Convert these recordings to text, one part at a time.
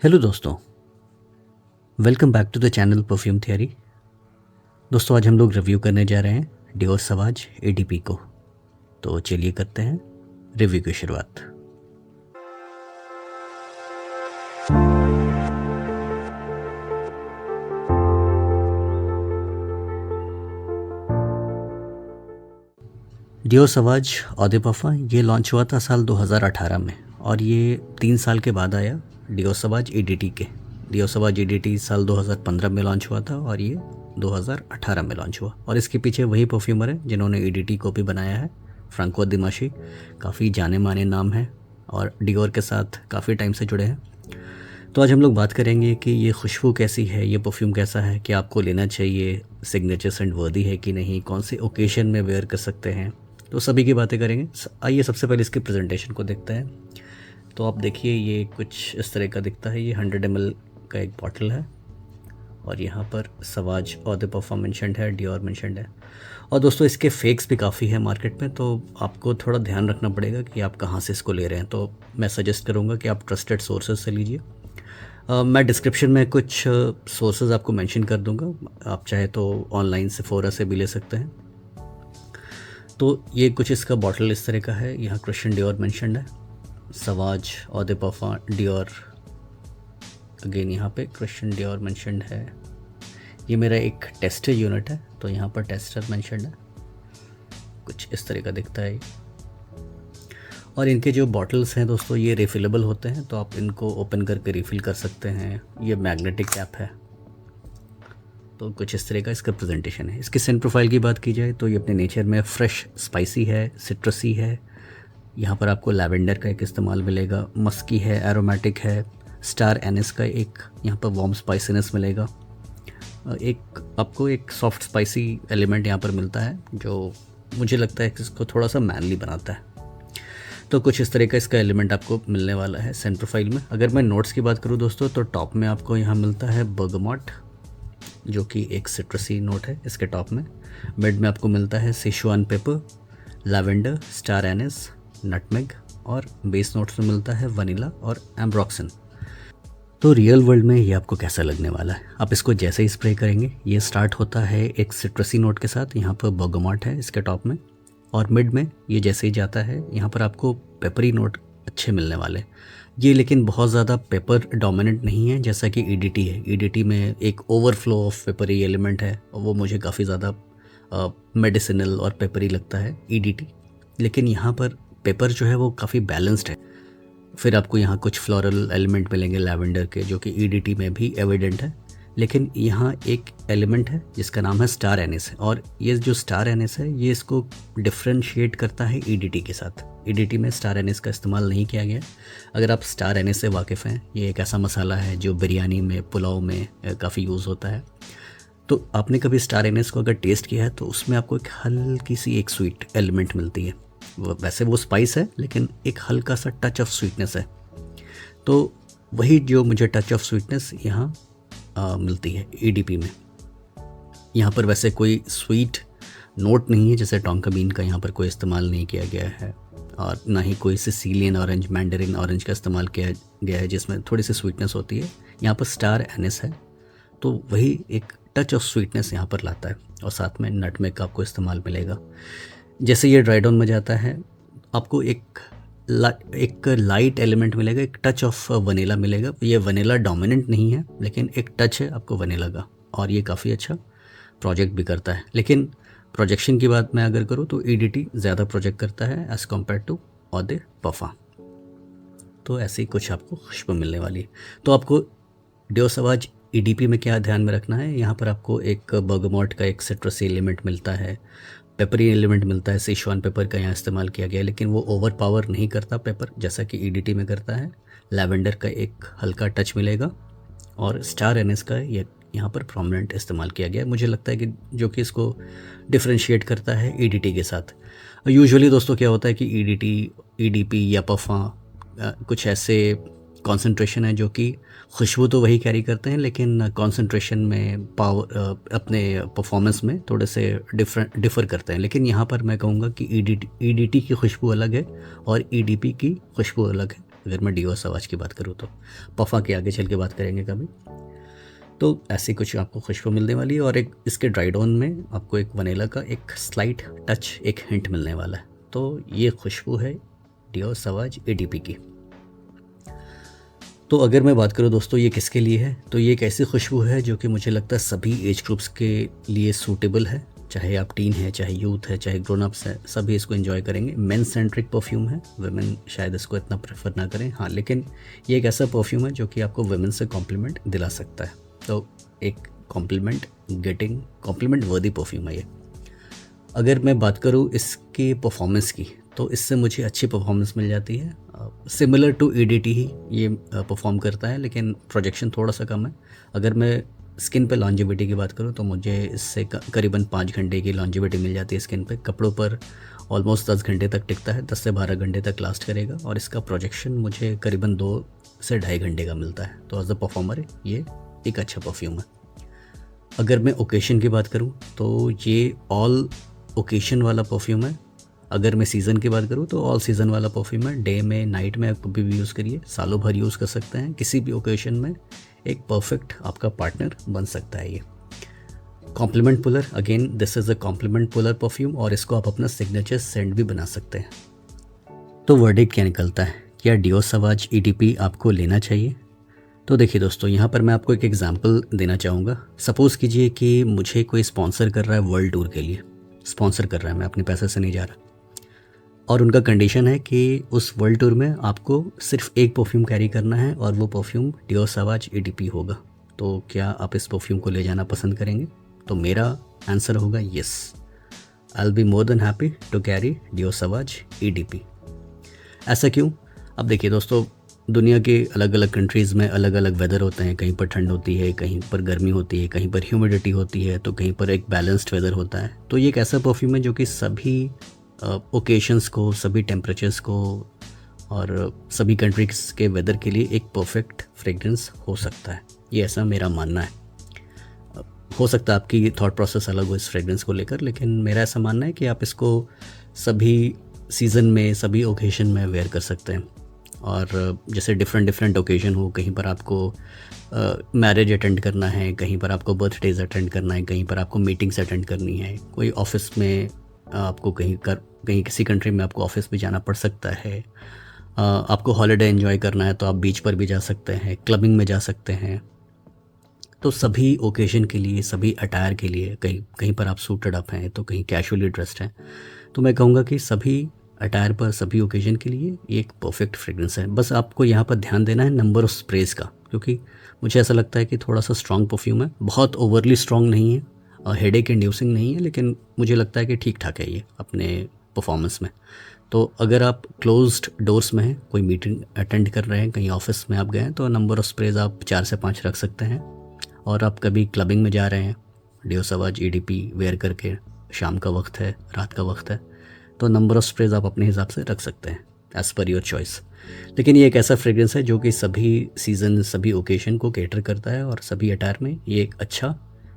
Hello दोस्तों, welcome back to the channel perfume theory. दोस्तों, आज हम लोग रिव्यू करने जा रहे हैं डियोर सवाज एडीपी को। तो चलिए करते हैं रिव्यू की शुरुआत। डियोर सवाज ऑ दे पार्फम ये लॉन्च हुआ था साल 2018 में और ये 3 साल के बाद आया डियोर सवाज एडीटी के। डियोर सवाज एडीटी साल 2015 में लॉन्च हुआ था और ये 2018 में लॉन्च हुआ। और इसके पीछे वही परफ्यूमर है जिन्होंने एडीटी को भी बनाया है, फ्रांको दिमाशी। काफ़ी जाने माने नाम है और डियोर के साथ काफ़ी टाइम से जुड़े हैं। तो आज हम लोग बात करेंगे कि ये खुशबू कैसी है, ये परफ्यूम कैसा है, कि आपको लेना चाहिए, सिग्नेचर सेंट वर्दी है कि नहीं, कौन से ओकेशन में वेयर कर सकते हैं, तो सभी की बातें करेंगे। आइए सबसे पहले इसके प्रेजेंटेशन को देखते हैं। तो आप देखिए, ये कुछ इस तरह का दिखता है। ये 100 ml का एक बॉटल है और यहाँ पर सवाज ऑ दे पार्फम मेंशन्ड है, डियोर मेंशन्ड है। और दोस्तों, इसके फेक्स भी काफ़ी है मार्केट में, तो आपको थोड़ा ध्यान रखना पड़ेगा कि आप कहाँ से इसको ले रहे हैं। तो मैं सजेस्ट करूँगा कि आप ट्रस्टेड सोर्सेज से लीजिए। मैं डिस्क्रिप्शन में कुछ सोर्सेज आपको मेंशन कर दूँगा, आप चाहे तो ऑनलाइन से फोरा से भी ले सकते हैं। तो ये कुछ इसका बॉटल इस तरह का है। यहाँ क्रिश्चियन डियोर मेंशन्ड है, सवाज ऑ दे पार्फम डियोर, अगेन यहाँ पे क्रिश्चियन डियोर मेंशन्ड है। ये मेरा एक टेस्टर यूनिट है, तो यहाँ पर टेस्टर मेंशन्ड है। कुछ इस तरह का दिखता है। और इनके जो बॉटल्स हैं दोस्तों, ये रिफिलेबल होते हैं, तो आप इनको ओपन करके रिफ़िल कर सकते हैं। ये मैग्नेटिक कैप है। तो कुछ इस तरह का इसका प्रेजेंटेशन है। इसकी सेंट प्रोफाइल की बात की जाए तो ये अपने नेचर में फ्रेश, स्पाइसी है, सिट्रसी है। यहाँ पर आपको लैवेंडर का एक इस्तेमाल मिलेगा, मस्की है, एरोमेटिक है, स्टार एनिस का एक यहाँ पर वार्म स्पाइसीनेस मिलेगा। एक आपको एक सॉफ्ट स्पाइसी एलिमेंट यहाँ पर मिलता है जो मुझे लगता है कि इसको थोड़ा सा मैनली बनाता है। तो कुछ इस तरह का इसका एलिमेंट आपको मिलने वाला है सेंट प्रोफाइल में। अगर मैं नोट्स की बात करूँ दोस्तों, तो टॉप में आपको यहाँ मिलता है बर्गमॉट, जो कि एक सिट्रसी नोट है इसके टॉप में। मिड में आपको मिलता है Sichuan pepper, lavender, star anise, nutmeg, और बेस नोट्स में मिलता है वनीला और एम्ब्रोक्सिन। तो रियल वर्ल्ड में ये आपको कैसा लगने वाला है? आप इसको जैसे ही स्प्रे करेंगे, ये स्टार्ट होता है एक सिट्रसी नोट के साथ। यहाँ पर बर्गमॉट है इसके टॉप में, और मिड में ये जैसे ही जाता है यहाँ पर आपको पेपरी नोट अच्छे मिलने वाले। ये लेकिन बहुत ज़्यादा पेपर डोमिनेंट नहीं है जैसा कि ईडीटी है। ईडीटी में एक ओवरफ्लो ऑफ पेपरी एलिमेंट है और वो मुझे काफ़ी ज़्यादा मेडिसिनल और पेपरी लगता है ईडीटी। लेकिन यहाँ पर पेपर जो है वो काफ़ी बैलेंस्ड है। फिर आपको यहाँ कुछ फ्लोरल एलिमेंट मिलेंगे लैवेंडर के, जो कि ईडीटी में भी एविडेंट है। लेकिन यहाँ एक एलिमेंट है जिसका नाम है स्टार एनिस है, और ये जो स्टार एनिस है ये इसको डिफ्रेंशिएट करता है ईडीटी के साथ। ईडीटी में स्टार एनिस का इस्तेमाल नहीं किया गया। अगर आप स्टार एनिस से वाकिफ़ हैं, ये एक ऐसा मसाला है जो बिरयानी में, पुलाव में काफ़ी यूज़ होता है। तो आपने कभी स्टार एनिस को अगर टेस्ट किया है तो उसमें आपको एक हल्की सी एक स्वीट एलिमेंट मिलती है। वैसे वो स्पाइस है, लेकिन एक हल्का सा टच ऑफ स्वीटनेस है। तो वही जो मुझे टच ऑफ स्वीटनेस यहाँ मिलती है ईडीपी में। यहाँ पर वैसे कोई स्वीट नोट नहीं है, जैसे टोंका बीन का यहाँ पर कोई इस्तेमाल नहीं किया गया है, और ना ही कोई सिसिलियन ऑरेंज, मैंडरिन ऑरेंज का इस्तेमाल किया गया है जिसमें थोड़ी सी स्वीटनेस होती है। यहाँ पर स्टार एनिस है, तो वही एक टच ऑफ स्वीटनेस यहाँ पर लाता है, और साथ में नटमेग का आपको इस्तेमाल मिलेगा। जैसे ये ड्राई डाउन में जाता है, आपको एक लाइट एलिमेंट मिलेगा, एक टच ऑफ वनीला मिलेगा। ये वनीला डोमिनेंट नहीं है, लेकिन एक टच है आपको वनीला का, और ये काफ़ी अच्छा प्रोजेक्ट भी करता है। लेकिन प्रोजेक्शन की बात मैं अगर करूँ तो ईडीटी ज़्यादा प्रोजेक्ट करता है as compare to of they perfume. तो ऐसे ही कुछ आपको खुशबू मिलने वाली है। तो आपको डियोर सवाज ईडीपी में क्या ध्यान में रखना है, यहाँ पर आपको एक बर्गमॉट का एक सिट्रसी एलिमेंट मिलता है, पेपरी एलिमेंट मिलता है, सिचुआन पेपर का यहाँ इस्तेमाल किया गया है, लेकिन वो ओवर पावर नहीं करता पेपर जैसा कि ईडीटी में करता है। लैवेंडर का एक हल्का टच मिलेगा, और स्टार एनिस का ये यहाँ पर प्रोमिनेंट इस्तेमाल किया गया है। मुझे लगता है कि जो कि इसको डिफ्रेंशिएट करता है ईडीटी के साथ। यूजुअली दोस्तों क्या होता है कि ईडीटी, ईडीपी या पार्फम कुछ ऐसे कॉन्सेंट्रेशन है जो कि खुशबू तो वही कैरी करते हैं, लेकिन कॉन्सेंट्रेशन में, पावर, अपने परफॉर्मेंस में थोड़े से डिफ़र करते हैं। लेकिन यहाँ पर मैं कहूँगा कि ईडीटी की खुशबू अलग है और ईडीपी की खुशबू अलग है। अगर मैं डिओ सवाज की बात करूँ तो पफा के आगे चल के बात करेंगे कभी। तो ऐसी कुछ आपको खुशबू मिलने वाली है और एक इसके ड्राइड ऑन में आपको एक वनीला का एक स्लाइट टच, एक हिंट मिलने वाला है। तो ये खुशबू है डिओ सवाज एडीपी की। तो अगर मैं बात करूँ दोस्तों ये किसके लिए है, तो ये एक ऐसी खुशबू है जो कि मुझे लगता है सभी एज ग्रुप्स के लिए सूटेबल है। चाहे आप टीन है, चाहे यूथ है, चाहे ग्रोन अप्स है, सभी इसको एंजॉय करेंगे। मेन सेंट्रिक परफ्यूम है, वुमेन शायद इसको इतना प्रेफर ना करें, हाँ, लेकिन ये एक ऐसा परफ्यूम है जो कि आपको वुमेन से कॉम्प्लीमेंट दिला सकता है। तो एक कॉम्प्लीमेंट वर्दी परफ्यूम है ये। अगर मैं बात करूँ इसकी परफॉर्मेंस की, तो इससे मुझे अच्छी परफॉर्मेंस मिल जाती है। सिमिलर टू ईडीटी ही ये परफॉर्म करता है, लेकिन प्रोजेक्शन थोड़ा सा कम है। अगर मैं स्किन पे लॉन्जिविटी की बात करूँ तो मुझे इससे करीबन 5 घंटे की लॉन्जिविटी मिल जाती है स्किन पे। कपड़ों पर ऑलमोस्ट 10 घंटे तक टिकता है, 10 से 12 घंटे तक लास्ट करेगा, और इसका प्रोजेक्शन मुझे करीबन 2 से 2.5 घंटे का मिलता है। तो एज अ परफॉर्मर ये एक अच्छा परफ्यूम है। अगर मैं ओकेशन की बात करूँ तो ये ऑल ओकेशन वाला परफ्यूम है। अगर मैं सीज़न की बात करूँ तो ऑल सीज़न वाला परफ्यूम है। डे में, नाइट में आप कभी भी यूज़ करिए, सालों भर यूज़ कर सकते हैं। किसी भी ओकेशन में एक परफेक्ट आपका पार्टनर बन सकता है ये। Compliment puller, again this is a compliment puller perfume, और इसको आप अपना सिग्नेचर सेंट भी बना सकते हैं। तो वर्डिक्ट क्या निकलता है, क्या डिओ सवाज ईडीपी आपको लेना चाहिए? तो देखिए दोस्तों, यहाँ पर मैं आपको एक एग्जांपल देना चाहूँगा। सपोज़ कीजिए कि मुझे कोई स्पॉन्सर कर रहा है वर्ल्ड टूर के लिए, स्पॉन्सर कर रहा है, मैं अपने पैसे से नहीं जा रहा, और उनका कंडीशन है कि उस वर्ल्ड टूर में आपको सिर्फ एक परफ्यूम कैरी करना है और वो परफ्यूम डिओ सवाज एडीपी होगा। तो क्या आप इस परफ्यूम को ले जाना पसंद करेंगे? तो मेरा आंसर होगा yes, I will be more than happy to carry डिओ सवाज एडीपी। ऐसा क्यों? अब देखिए दोस्तों, दुनिया के अलग अलग कंट्रीज़ में अलग अलग वेदर होते हैं। कहीं पर ठंड होती है, कहीं पर गर्मी होती है, कहीं पर ह्यूमिडिटी होती है, तो कहीं पर एक बैलेंस्ड वेदर होता है। तो ये एक ऐसा परफ्यूम है जो कि सभी ओकेशंस को, सभी टेम्परेचर्स को और सभी कंट्रीज के वेदर के लिए एक परफेक्ट फ्रेगरेंस हो सकता है। ये ऐसा मेरा मानना है। हो सकता है आपकी थॉट प्रोसेस अलग हो इस फ्रेगरेंस को लेकर, लेकिन मेरा ऐसा मानना है कि आप इसको सभी सीज़न में, सभी ओकेशन में वेयर कर सकते हैं। और जैसे डिफरेंट ओकेजन हो, कहीं पर आपको मैरिज अटेंड करना है, कहीं पर आपको बर्थडेज अटेंड करना है, कहीं पर आपको मीटिंग्स अटेंड करनी है, कोई ऑफिस में आपको कहीं किसी कंट्री में आपको ऑफिस भी जाना पड़ सकता है, आपको हॉलिडे एंजॉय करना है तो आप बीच पर भी जा सकते हैं, क्लबिंग में जा सकते हैं। तो सभी ओकेजन के लिए, सभी अटायर के लिए, कहीं पर आप सूटेड अप हैं तो कहीं कैजुअली ड्रेस्ड हैं, तो मैं कहूँगा कि सभी अटायर पर, सभी ओकेजन के लिए ये एक परफेक्ट फ्रेगरेंस है। बस आपको यहाँ पर ध्यान देना है नंबर ऑफ स्प्रेज का, क्योंकि मुझे ऐसा लगता है कि थोड़ा सा स्ट्रॉन्ग परफ्यूम है, बहुत ओवरली स्ट्रॉन्ग नहीं है, हेडेक इंड्यूसिंग नहीं है, लेकिन मुझे लगता है कि ठीक ठाक है ये अपने परफॉर्मेंस में। तो अगर आप क्लोज्ड डोर्स में हैं, कोई मीटिंग अटेंड कर रहे हैं, कहीं ऑफिस में आप गए हैं, तो नंबर ऑफ स्प्रेज आप 4 से 5 रख सकते हैं। और आप कभी क्लबिंग में जा रहे हैं, डिओ सवाज एडीपी वेयर करके, शाम का वक्त है, रात का वक्त है, तो नंबर ऑफ स्प्रेज आप अपने हिसाब से रख सकते हैं, एज़ पर योर चॉइस। लेकिन ये एक ऐसा फ्रेग्रेंस है जो कि सभी सीज़न, सभी ओकेशन को कैटर करता है, और सभी अटायर में ये एक अच्छा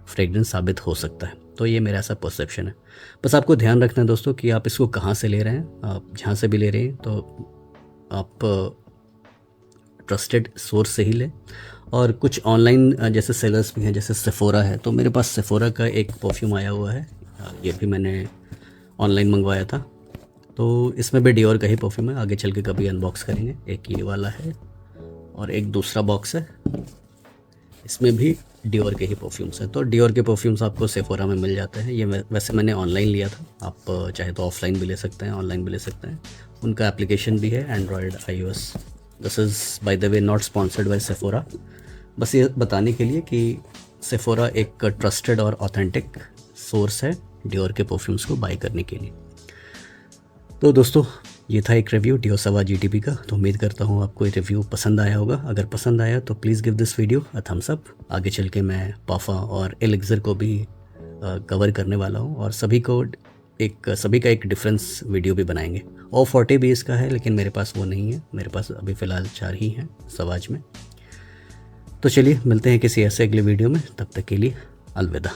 फ्रेग्रेंस साबित हो सकता है। तो ये मेरा ऐसा परसेप्शन है। बस आपको ध्यान रखना है दोस्तों कि आप इसको कहाँ से ले रहे हैं। आप जहाँ से भी ले रहे हैं तो आप ट्रस्टेड सोर्स से ही लें। और कुछ ऑनलाइन जैसे सेलर्स भी हैं, जैसे सेफोरा है, तो मेरे पास सेफोरा का एक परफ्यूम आया हुआ है, ये भी मैंने ऑनलाइन मंगवाया था। तो इसमें भी डियोर का ही परफ्यूम है, आगे चल के कभी अनबॉक्स करेंगे। एक ये वाला है और एक दूसरा बॉक्स है, इसमें भी डियोर के ही परफ्यूम्स हैं। तो डियोर के परफ्यूम्स आपको सेफोरा में मिल जाते हैं। ये वैसे मैंने ऑनलाइन लिया था, आप चाहे तो ऑफलाइन भी ले सकते हैं, ऑनलाइन भी ले सकते हैं। उनका एप्लीकेशन भी है Android, iOS। This is by the way not sponsored by Sephora, बस ये बताने के लिए कि सेफोरा एक ट्रस्टेड और ऑथेंटिक सोर्स है डियोर के परफ्यूम्स को बाय करने के लिए। तो दोस्तों, ये था एक रिव्यू डिओ सवाज एडीपी का। तो उम्मीद करता हूँ आपको ये रिव्यू पसंद आया होगा। अगर पसंद आया तो please give this video a thumbs up. आगे चल के मैं पाफा और एलिक्सर को भी कवर करने वाला हूँ, और सभी का एक डिफरेंस वीडियो भी बनाएंगे। और 40 भी इसका है, लेकिन मेरे पास वो नहीं है, मेरे पास अभी फ़िलहाल 4 ही हैं सवाज में। तो चलिए मिलते हैं किसी ऐसे अगले वीडियो में, तब तक के लिए अलविदा।